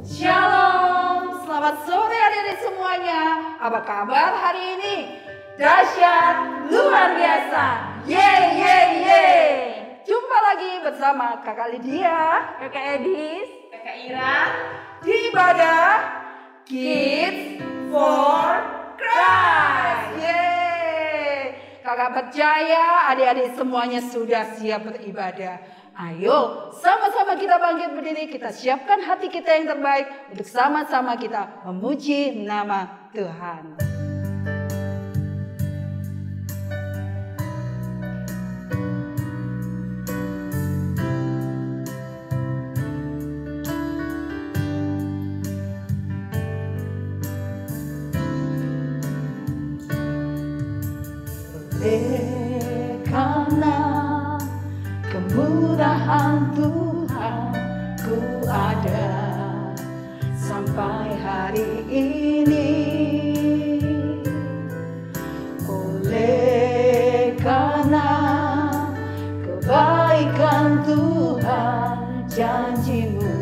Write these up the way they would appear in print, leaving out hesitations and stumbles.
Shalom, selamat sore adik-adik semuanya. Apa kabar hari ini? Dahsyat, luar biasa. Yeay, yeay, yeay. Jumpa lagi bersama Kakak Lydia, Kakak Edis, Kakak Ira di ibadah Kids for Christ. Yeay. Kakak percaya adik-adik semuanya sudah siap beribadah. Ayo sama-sama kita bangkit berdiri, kita siapkan hati kita yang terbaik untuk sama-sama kita memuji nama Tuhan. Karena kemurahan Tuhan ku ada sampai hari ini. Oleh karena kebaikan Tuhan, janjimu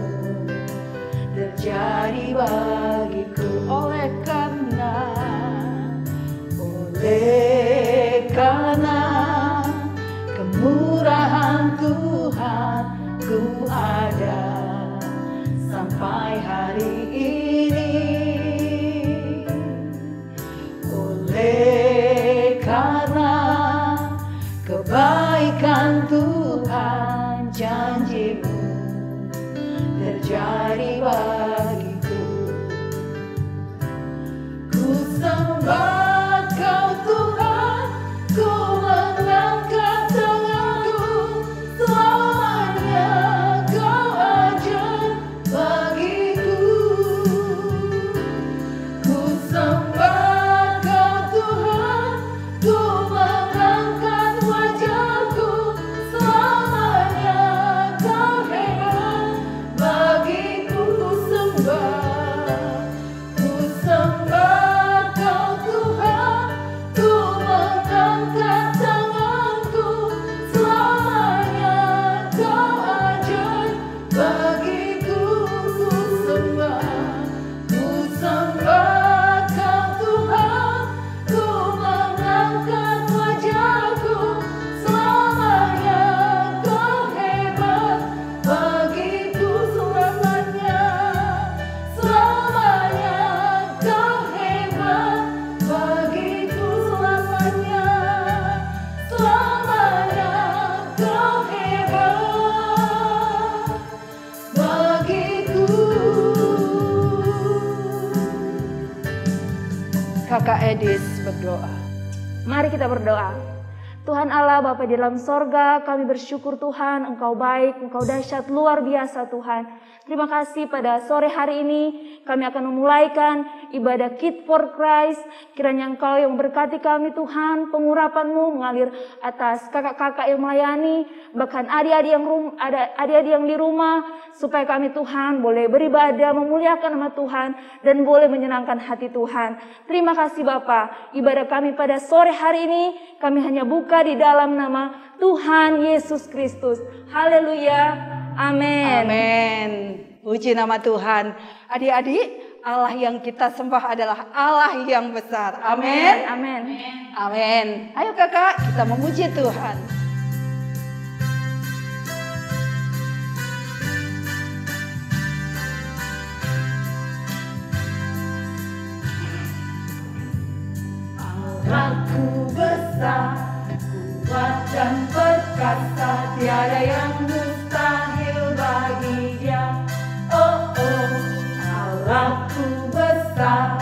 terjadi bagiku. Oleh karena kemurahan Tuhan ku ada sampai hari ini. Oleh karena kebaikan Tuhan, janjimu terjadi bagiku. Ku sembah Kau Tuhan, ku mengangkat tanganku, selamanya Kau ajaib bagiku. Ku sembah Kau Tuhan, ku mengangkat wajahku, selamanya Kau hebat bagiku. Ku sembah Kau Tuhan, ku mengangkat tanganku, selamanya Kau ajaib bagiku. Ku sembah Kau Tuhan, ku mengangkat wajahku, selamanya Kau hebat bagiku. Selamanya Kau hebat bagiku. Selamanya Kau hebat bagiku. Kakak Edis berdoa. mari kita berdoa. Tuhan Allah Bapa di dalam sorga, kami bersyukur Tuhan, Engkau baik, Engkau dahsyat, luar biasa Tuhan. Terima kasih pada sore hari ini kami akan memulaikan ibadah Kids for Christ. Kiranya Engkau yang berkati kami Tuhan, pengurapan-Mu mengalir atas kakak-kakak yang melayani, bahkan adik-adik yang di rumah, supaya kami Tuhan boleh beribadah, memuliakan nama Tuhan, dan boleh menyenangkan hati Tuhan. Terima kasih Bapa, ibadah kami pada sore hari ini kami hanya buka di dalam nama Tuhan Yesus Kristus. Haleluya. Amin. Amin. Puji nama Tuhan. Adik-adik, Allah yang kita sembah adalah Allah yang besar. Amin. Amin. Amin. Ayo kakak, kita memuji Tuhan. Allahku besar, kuat dan perkasa, tiada yang mustahil bagi Dia. Oh oh, Allahku besar,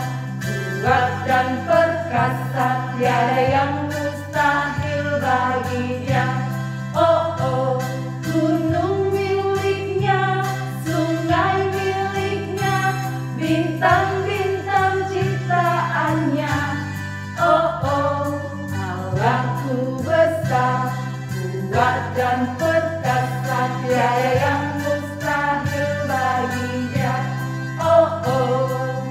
kuat dan perkasa, tiada yang mustahil bagi Dia. Oh oh, gunung miliknya, sungai miliknya, bintang-bintang ciptaannya. Oh oh, Allahku besar, kuat dan perkasa, tiada yang mustahil bagi Dia. Oh oh,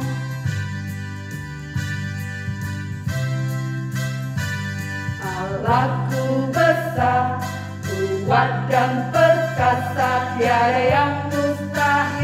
Allahku besar, kuat dan perkasa, tiada yang mustahil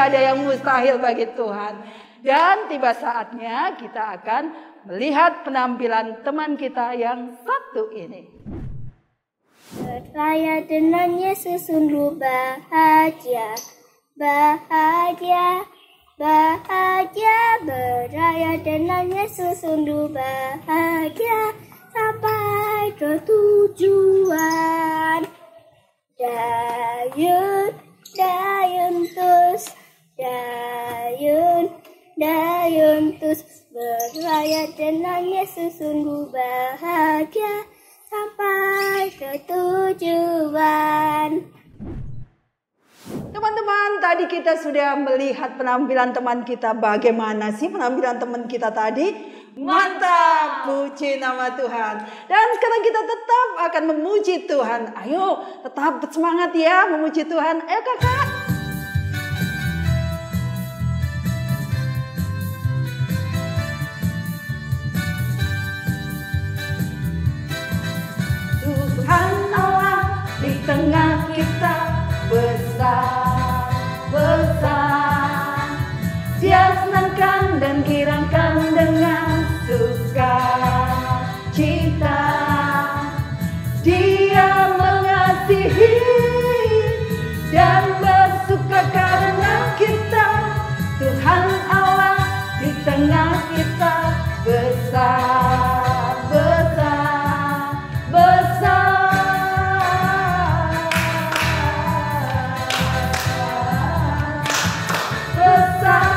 tidak ada yang mustahil bagi Tuhan. Dan tiba saatnya kita akan melihat penampilan teman kita yang satu ini. Beraya dengan Yesus sungguh bahagia, bahagia, bahagia. Beraya dengan Yesus sungguh bahagia, sampai ke tujuan. Dayun, dayun tus, dayun, dayun tus. Beraya dengan Yesus sungguh bahagia, sampai ke tujuan. Teman-teman, tadi kita sudah melihat penampilan teman kita. Bagaimana sih penampilan teman kita tadi? Mantap, puji nama Tuhan. Dan sekarang kita tetap akan memuji Tuhan. Ayo, tetap semangat ya memuji Tuhan. Ayo kakak. Tuhan Allah di tengah kita besar, besar. Dia senangkan dan girangkan dengan sukacita. Dia mengasihi dan bersuka karena kita. Tuhan Allah di tengah kita besar, besar, besar, besar.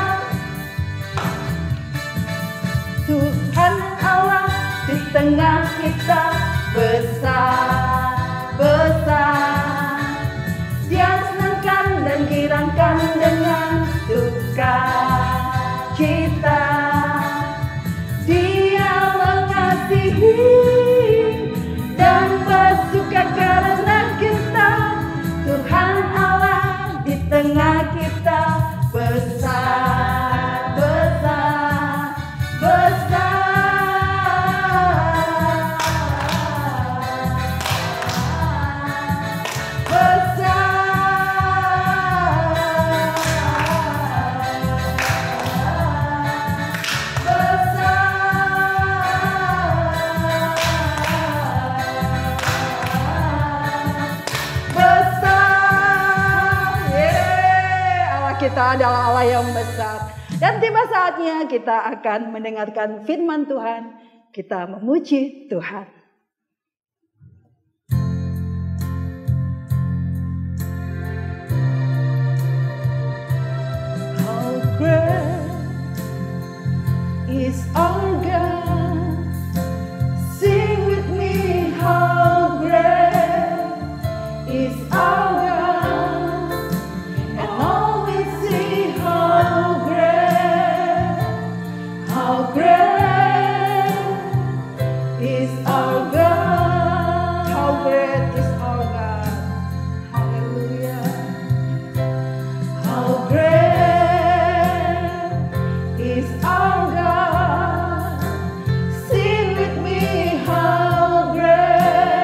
Tuhan Allah di tengah kita besar, besar. Dia senangkan dan girangkan dengan sukacita. Dia mengasihi dan bersuka karena kita. Tuhan Allah di tengah kita besar, besar, besar. Kita adalah Allah yang besar. Dan tiba saatnya kita akan mendengarkan firman Tuhan. Kita memuji Tuhan. How great is our God. Sing with me, how great is our God. How great is our God. How great is our God. Hallelujah. How great is our God. Sing with me, how great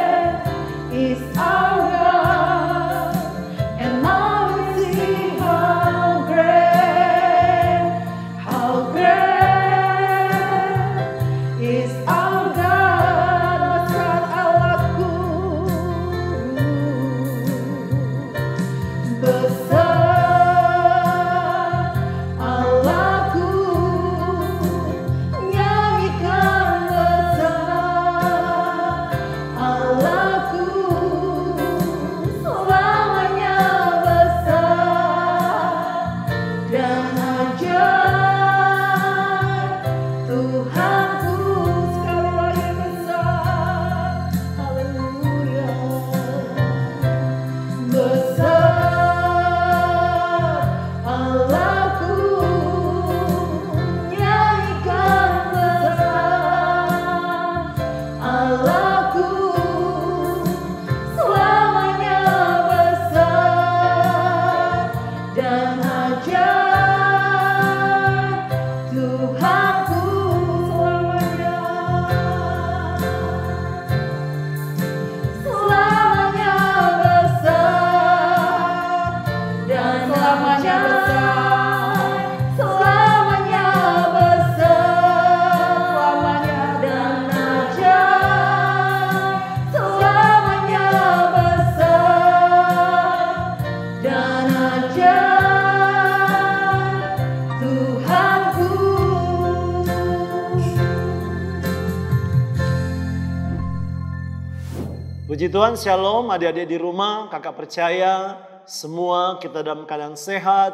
Puji Tuhan, shalom adik-adik di rumah, kakak percaya semua kita dalam keadaan sehat,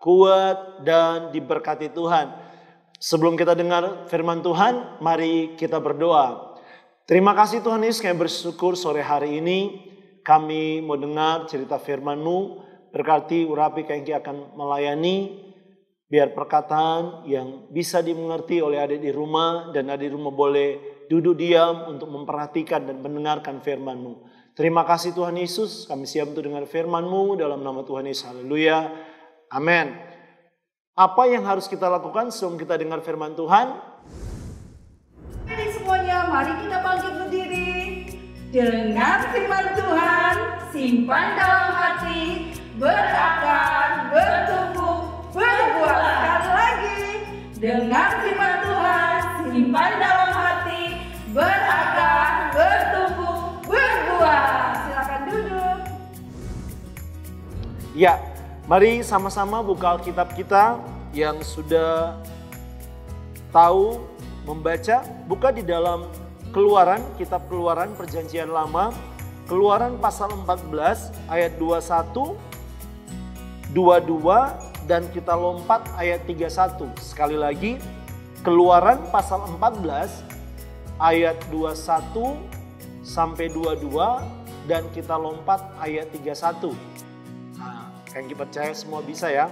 kuat, dan diberkati Tuhan. Sebelum kita dengar firman Tuhan, mari kita berdoa. Terima kasih Tuhan Yesus, kami bersyukur sore hari ini kami mau dengar cerita firman-Mu. Berkati urapi kami akan melayani, biar perkataan yang bisa dimengerti oleh adik di rumah, dan adik di rumah boleh duduk diam untuk memperhatikan dan mendengarkan firman-Mu. Terima kasih Tuhan Yesus, kami siap untuk dengar firman-Mu dalam nama Tuhan Yesus. Haleluya. Amin. Apa yang harus kita lakukan sebelum kita dengar firman Tuhan? Jadi semuanya, mari kita bangkit berdiri. Dengar firman Tuhan, simpan dalam hati, berakar, bertumbuh, berbuah. Sekali lagi, dengar firman Tuhan, simpan dalam hati, berakar, bertumbuh, berbuah. Silakan duduk. Ya, mari sama-sama buka Alkitab kita yang sudah tahu membaca. Buka di dalam Keluaran, kitab Keluaran Perjanjian Lama, Keluaran pasal 14 ayat 21, 22, dan kita lompat ayat 31. Sekali lagi, Keluaran pasal 14 ayat 21 sampai 22, dan kita lompat ayat 31. Nah, yang percaya semua bisa ya.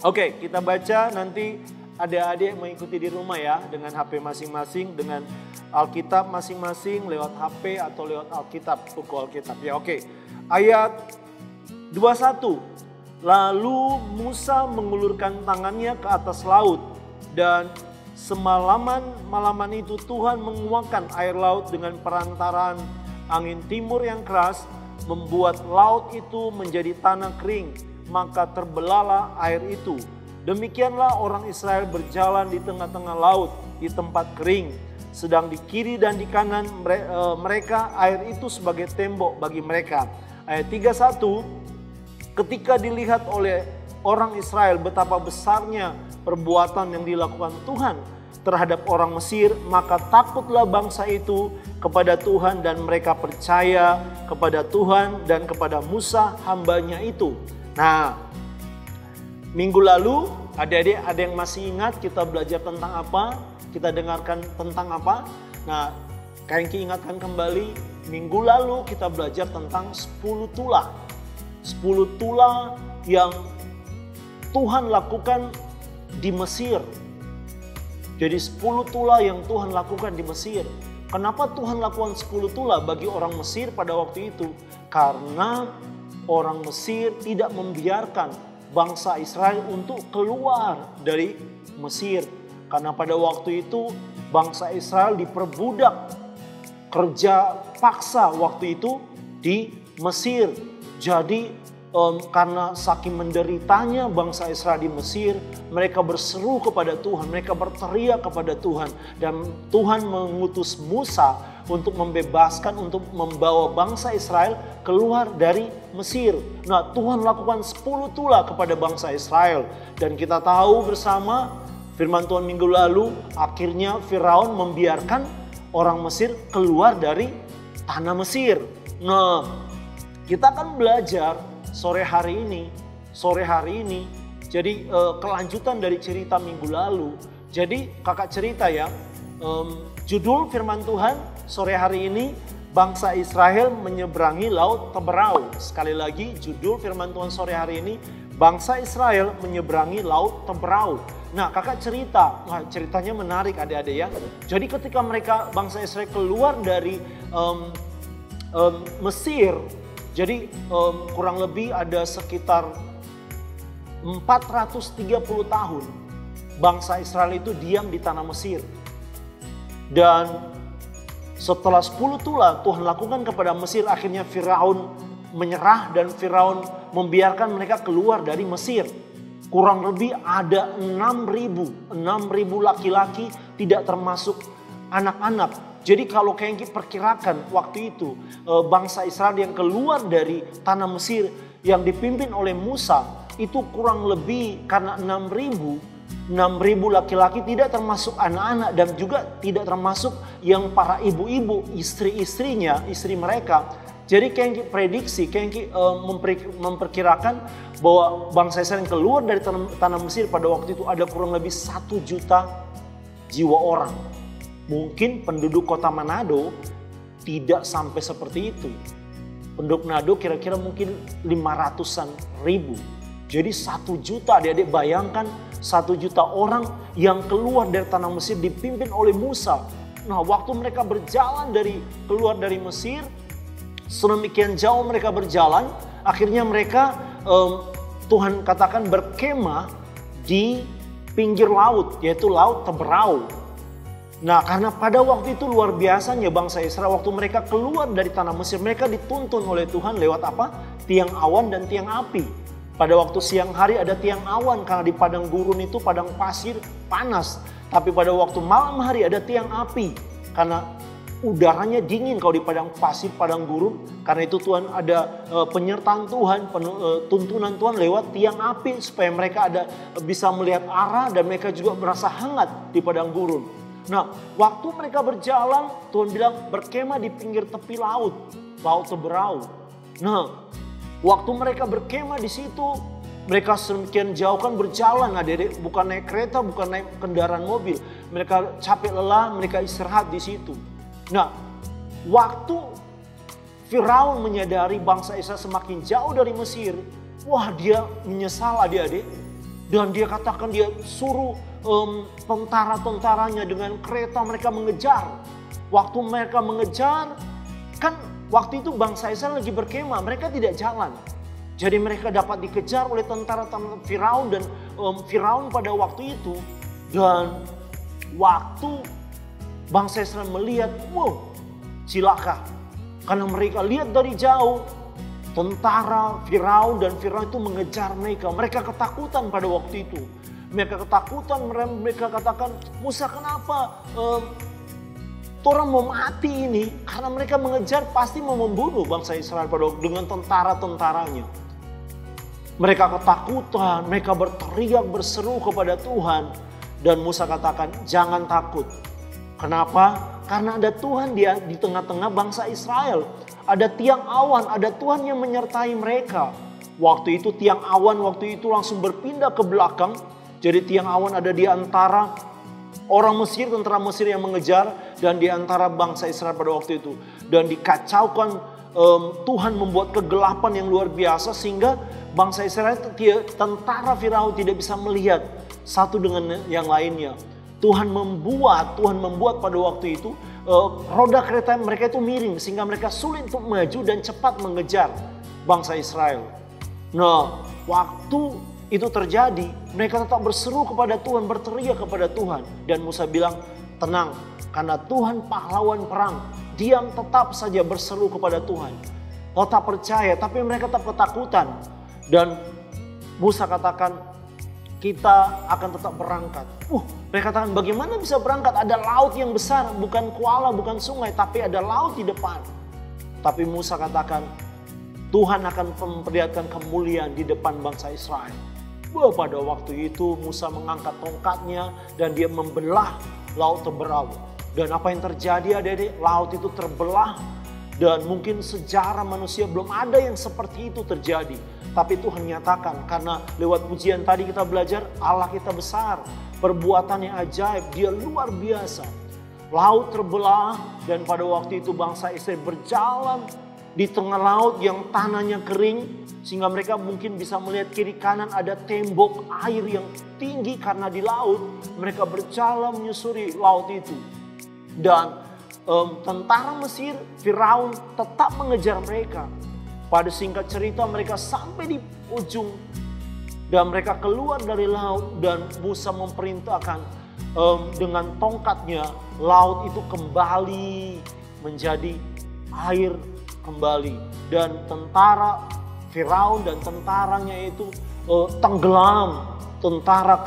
Oke, kita baca, nanti adik-adik mengikuti di rumah ya, dengan HP masing-masing, dengan Alkitab masing-masing, lewat HP atau lewat Alkitab, buku Alkitab ya. Oke, ayat 21. Lalu Musa mengulurkan tangannya ke atas laut, dan malaman itu Tuhan menguakkan air laut dengan perantaraan angin timur yang keras, membuat laut itu menjadi tanah kering, maka terbelahlah air itu. Demikianlah orang Israel berjalan di tengah-tengah laut di tempat kering. Sedang di kiri dan di kanan mereka air itu sebagai tembok bagi mereka. Ayat 31, ketika dilihat oleh orang Israel betapa besarnya perbuatan yang dilakukan Tuhan terhadap orang Mesir, maka takutlah bangsa itu kepada Tuhan, dan mereka percaya kepada Tuhan dan kepada Musa hambanya itu. Nah, minggu lalu adik-adik ada yang masih ingat kita belajar tentang apa? Kita dengarkan tentang apa? Nah, kalian ingatkan kembali, minggu lalu kita belajar tentang 10 tulah. 10 tulah yang Tuhan lakukan di Mesir. Jadi 10 tulah yang Tuhan lakukan di Mesir. Kenapa Tuhan lakukan 10 tulah bagi orang Mesir pada waktu itu? Karena orang Mesir tidak membiarkan bangsa Israel untuk keluar dari Mesir. Karena pada waktu itu bangsa Israel diperbudak, kerja paksa waktu itu di Mesir. Jadi karena saking menderitanya bangsa Israel di Mesir, mereka berseru kepada Tuhan, mereka berteriak kepada Tuhan. Dan Tuhan mengutus Musa untuk membebaskan, untuk membawa bangsa Israel keluar dari Mesir. Nah, Tuhan lakukan 10 tulah kepada bangsa Israel. Dan kita tahu bersama firman Tuhan minggu lalu, akhirnya Firaun membiarkan orang Mesir keluar dari tanah Mesir. Nah, kita akan belajar sore hari ini. Jadi kelanjutan dari cerita minggu lalu. Jadi kakak cerita ya, judul firman Tuhan sore hari ini, bangsa Israel menyeberangi laut Teberau. Sekali lagi, judul firman Tuhan sore hari ini, bangsa Israel menyeberangi laut Teberau. Nah, kakak cerita, ceritanya menarik adik-adik ya. Jadi ketika bangsa Israel keluar dari Mesir, jadi kurang lebih ada sekitar 430 tahun bangsa Israel itu diam di tanah Mesir. Dan setelah 10 tulah Tuhan lakukan kepada Mesir, akhirnya Firaun menyerah dan Firaun membiarkan mereka keluar dari Mesir. Kurang lebih ada 6.000 laki-laki, tidak termasuk anak-anak. Jadi kalau kayak perkirakan waktu itu bangsa Israel yang keluar dari tanah Mesir yang dipimpin oleh Musa itu kurang lebih, karena 6.000 6.000 laki-laki, tidak termasuk anak-anak dan juga tidak termasuk yang para ibu-ibu, istri-istrinya, istri mereka. Jadi Kengki prediksi, Kengki memperkirakan bahwa bangsa Israel yang keluar dari tanah Mesir pada waktu itu ada kurang lebih 1 juta jiwa orang. Mungkin penduduk kota Manado tidak sampai seperti itu. Penduduk Manado kira-kira mungkin 500-an ribu. Jadi 1 juta, adik-adik bayangkan 1 juta orang yang keluar dari tanah Mesir dipimpin oleh Musa. Nah, waktu mereka berjalan keluar dari Mesir, sedemikian jauh mereka berjalan, akhirnya mereka Tuhan katakan berkemah di pinggir laut, yaitu Laut Teberau. Nah, karena pada waktu itu luar biasanya bangsa Israel waktu mereka keluar dari tanah Mesir, mereka dituntun oleh Tuhan lewat apa? Tiang awan dan tiang api. Pada waktu siang hari ada tiang awan karena di padang gurun itu padang pasir panas. Tapi pada waktu malam hari ada tiang api karena udaranya dingin kalau di padang pasir, padang gurun. Karena itu Tuhan ada penyertaan Tuhan, tuntunan Tuhan lewat tiang api supaya mereka bisa melihat arah dan mereka juga merasa hangat di padang gurun. Nah, waktu mereka berjalan, Tuhan bilang berkemah di pinggir tepi laut, Laut Teberau. Nah, waktu mereka berkemah di situ, mereka sedemikian jauh kan berjalan, adik-adik, bukan naik kereta, bukan naik kendaraan mobil. Mereka capek lelah, mereka istirahat di situ. Nah, waktu Firaun menyadari bangsa Israel semakin jauh dari Mesir, wah dia menyesal adik-adik. Dan dia katakan dia suruh tentara-tentaranya dengan kereta mereka mengejar. Waktu mereka mengejar, kan waktu itu bangsa Israel lagi berkemah, mereka tidak jalan. Jadi mereka dapat dikejar oleh tentara Firaun dan Firaun pada waktu itu. Dan waktu bangsa Israel melihat, wow, cilaka. Karena mereka lihat dari jauh, tentara Firaun dan Firaun itu mengejar mereka. Mereka ketakutan pada waktu itu. Mereka ketakutan, mereka katakan, Musa kenapa orang mau mati ini? Karena mereka mengejar pasti mau membunuh bangsa Israel pada waktu dengan tentara-tentaranya. Mereka ketakutan, mereka berteriak berseru kepada Tuhan. Dan Musa katakan, jangan takut. Kenapa? Karena ada Tuhan di tengah-tengah bangsa Israel. Ada tiang awan, ada Tuhan yang menyertai mereka. Waktu itu tiang awan waktu itu langsung berpindah ke belakang. Jadi tiang awan ada di antara orang Mesir, tentara Mesir yang mengejar. Dan di antara bangsa Israel pada waktu itu. Dan dikacaukan, Tuhan membuat kegelapan yang luar biasa. Sehingga bangsa Israel, tentara Firaun tidak bisa melihat satu dengan yang lainnya. Tuhan membuat pada waktu itu roda kereta mereka itu miring sehingga mereka sulit untuk maju dan cepat mengejar bangsa Israel. Nah, waktu itu terjadi, mereka tetap berseru kepada Tuhan, berteriak kepada Tuhan. Dan Musa bilang, tenang, karena Tuhan pahlawan perang. Diam, tetap saja berseru kepada Tuhan. Tetap percaya, tapi mereka tetap ketakutan. Dan Musa katakan, kita akan tetap berangkat. Mereka katakan, bagaimana bisa berangkat? Ada laut yang besar, bukan kuala, bukan sungai, tapi ada laut di depan. Tapi Musa katakan, Tuhan akan memperlihatkan kemuliaan di depan bangsa Israel. Pada waktu itu Musa mengangkat tongkatnya dan dia membelah Laut Teberau. Dan apa yang terjadi adik-adik? Laut itu terbelah. Dan mungkin sejarah manusia belum ada yang seperti itu terjadi. Tapi Tuhan nyatakan, karena lewat pujian tadi kita belajar Allah kita besar. Perbuatannya ajaib, dia luar biasa. Laut terbelah dan pada waktu itu bangsa Israel berjalan di tengah laut yang tanahnya kering. Sehingga mereka mungkin bisa melihat kiri kanan ada tembok air yang tinggi karena di laut. Mereka berjalan menyusuri laut itu. Dan tentara Mesir, Firaun tetap mengejar mereka. Pada singkat cerita mereka sampai di ujung. Dan mereka keluar dari laut dan Musa memerintahkan dengan tongkatnya laut itu kembali menjadi air kembali. Dan tentara Firaun dan tentaranya itu tenggelam. Tentara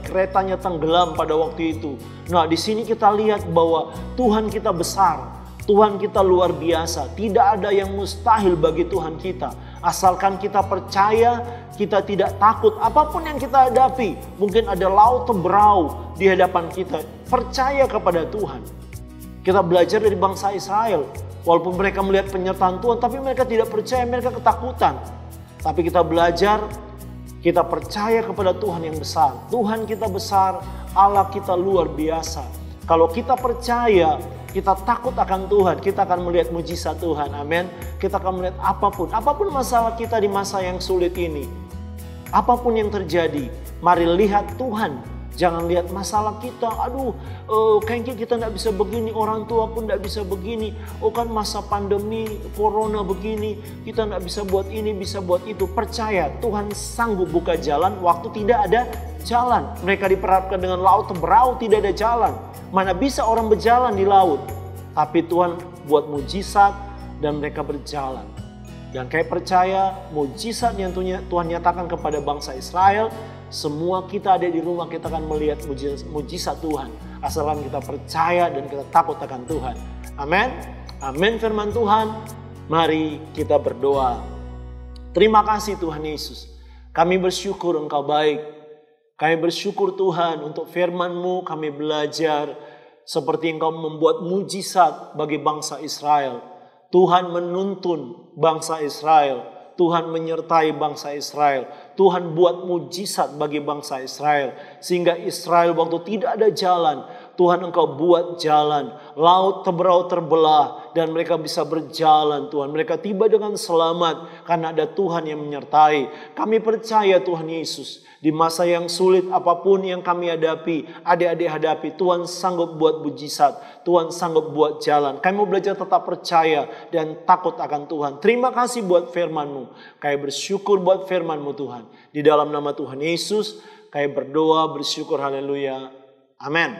keretanya tenggelam pada waktu itu. Nah, di sini kita lihat bahwa Tuhan kita besar. Tuhan kita luar biasa. Tidak ada yang mustahil bagi Tuhan kita. Asalkan kita percaya, kita tidak takut apapun yang kita hadapi. Mungkin ada laut terberau di hadapan kita. Percaya kepada Tuhan. Kita belajar dari bangsa Israel. Walaupun mereka melihat penyertaan Tuhan, tapi mereka tidak percaya, mereka ketakutan. Tapi kita belajar, kita percaya kepada Tuhan yang besar. Tuhan kita besar, Allah kita luar biasa. Kalau kita percaya, kita takut akan Tuhan, kita akan melihat mujizat Tuhan, amin. Kita akan melihat apapun masalah kita di masa yang sulit ini. Apapun yang terjadi, mari lihat Tuhan. Jangan lihat masalah kita, kayaknya kita tidak bisa begini, orang tua pun tidak bisa begini. Oh kan masa pandemi, corona begini, kita tidak bisa buat ini, bisa buat itu. Percaya, Tuhan sanggup buka jalan waktu tidak ada jalan. Mereka diperhadapkan dengan laut terberau, tidak ada jalan. Mana bisa orang berjalan di laut. Tapi Tuhan buat mujizat dan mereka berjalan. Dan kayak percaya, mujizat yang Tuhan nyatakan kepada bangsa Israel, semua kita ada di rumah kita akan melihat mujizat Tuhan. Asalkan kita percaya dan kita takut akan Tuhan. Amin. Amin firman Tuhan. Mari kita berdoa. Terima kasih Tuhan Yesus. Kami bersyukur Engkau baik. Kami bersyukur Tuhan untuk firman-Mu kami belajar. Seperti Engkau membuat mujizat bagi bangsa Israel. Tuhan menuntun bangsa Israel. Tuhan menyertai bangsa Israel. Tuhan buat mujizat bagi bangsa Israel. Sehingga Israel waktu tidak ada jalan, Tuhan Engkau buat jalan. Laut terberau terbelah dan mereka bisa berjalan Tuhan. Mereka tiba dengan selamat karena ada Tuhan yang menyertai. Kami percaya Tuhan Yesus. Di masa yang sulit apapun yang kami hadapi, adik-adik hadapi, Tuhan sanggup buat mujizat. Tuhan sanggup buat jalan. Kami mau belajar tetap percaya dan takut akan Tuhan. Terima kasih buat firman-Mu. Kami bersyukur buat firman-Mu Tuhan. Di dalam nama Tuhan Yesus, kami berdoa, bersyukur, haleluya. Amin.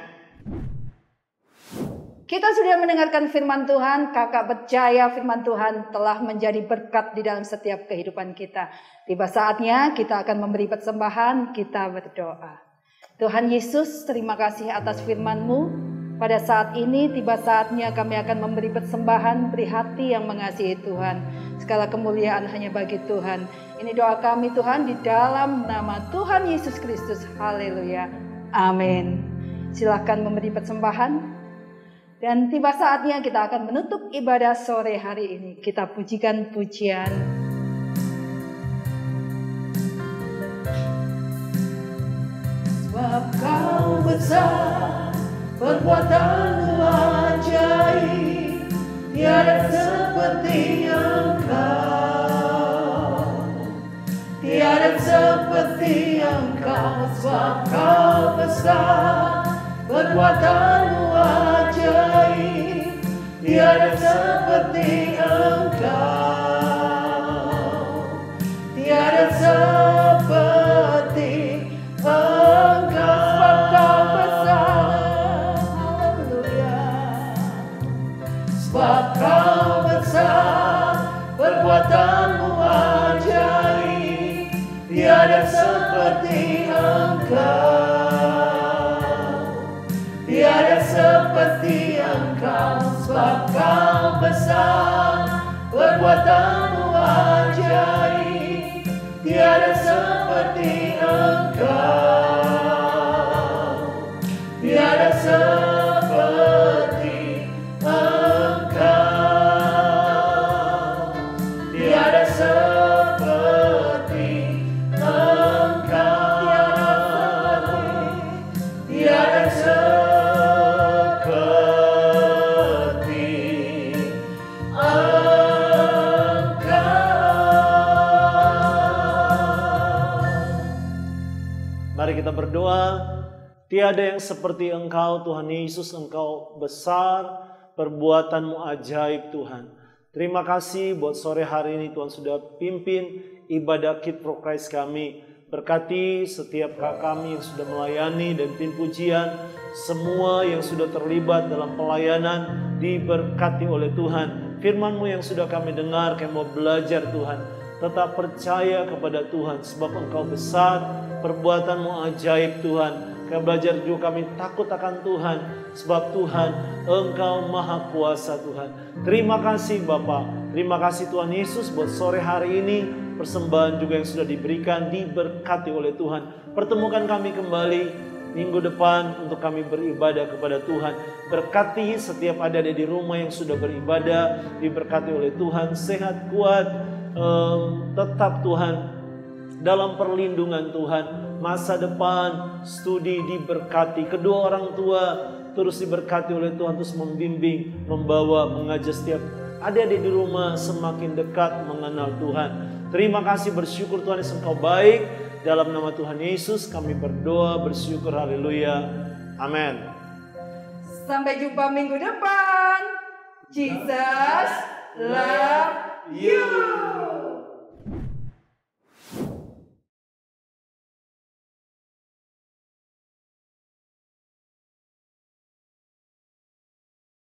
Kita sudah mendengarkan firman Tuhan, kakak percaya firman Tuhan telah menjadi berkat di dalam setiap kehidupan kita. Tiba saatnya kita akan memberi persembahan, kita berdoa. Tuhan Yesus, terima kasih atas firman-Mu. Pada saat ini tiba saatnya kami akan memberi persembahan, beri hati yang mengasihi Tuhan. Segala kemuliaan hanya bagi Tuhan. Ini doa kami Tuhan di dalam nama Tuhan Yesus Kristus. Haleluya. Amin. Silakan memberi persembahan. Dan tiba saatnya kita akan menutup ibadah sore hari ini. Kita pujikan pujian. Sebab Kau besar, perbuatanmu ajaib, tiada seperti Engkau. Tiada seperti Engkau, sebab Kau besar, perbuatanmu ajaib, tiada seperti Engkau. Tiada seperti Engkau, sebab Kau besar. Haleluya. Sebab Kau besar, perbuatanmu ajaib, tiada seperti Engkau. Tiada seperti Engkau, sebab Kau besar, perbuatanmu ajaib, tiada seperti Engkau. Tiada seperti Engkau. Tiada seperti Engkau. Tiada seperti kita berdoa. Tiada yang seperti Engkau Tuhan Yesus, Engkau besar, perbuatanmu ajaib Tuhan. Terima kasih buat sore hari ini Tuhan sudah pimpin ibadah Kids for Christ kami. Berkati setiap kakak kami yang sudah melayani dan tim pujian. Semua yang sudah terlibat dalam pelayanan diberkati oleh Tuhan. Firman-Mu yang sudah kami dengar, kami mau belajar Tuhan. Tetap percaya kepada Tuhan sebab Engkau besar, perbuatanmu ajaib Tuhan. Kami belajar juga kami takut akan Tuhan. Sebab Tuhan, Engkau Maha Kuasa Tuhan. Terima kasih Bapa. Terima kasih Tuhan Yesus buat sore hari ini. Persembahan juga yang sudah diberikan diberkati oleh Tuhan. Pertemukan kami kembali minggu depan untuk kami beribadah kepada Tuhan. Berkati setiap adik-adik di rumah yang sudah beribadah. Diberkati oleh Tuhan. Sehat, kuat. Tetap Tuhan dalam perlindungan Tuhan. Masa depan studi diberkati, kedua orang tua terus diberkati oleh Tuhan, terus membimbing, membawa, mengajar setiap adik-adik di rumah semakin dekat mengenal Tuhan. Terima kasih, bersyukur Tuhan Yesus Engkau baik. Dalam nama Tuhan Yesus kami berdoa, bersyukur, haleluya, amin. Sampai jumpa minggu depan. Jesus love you.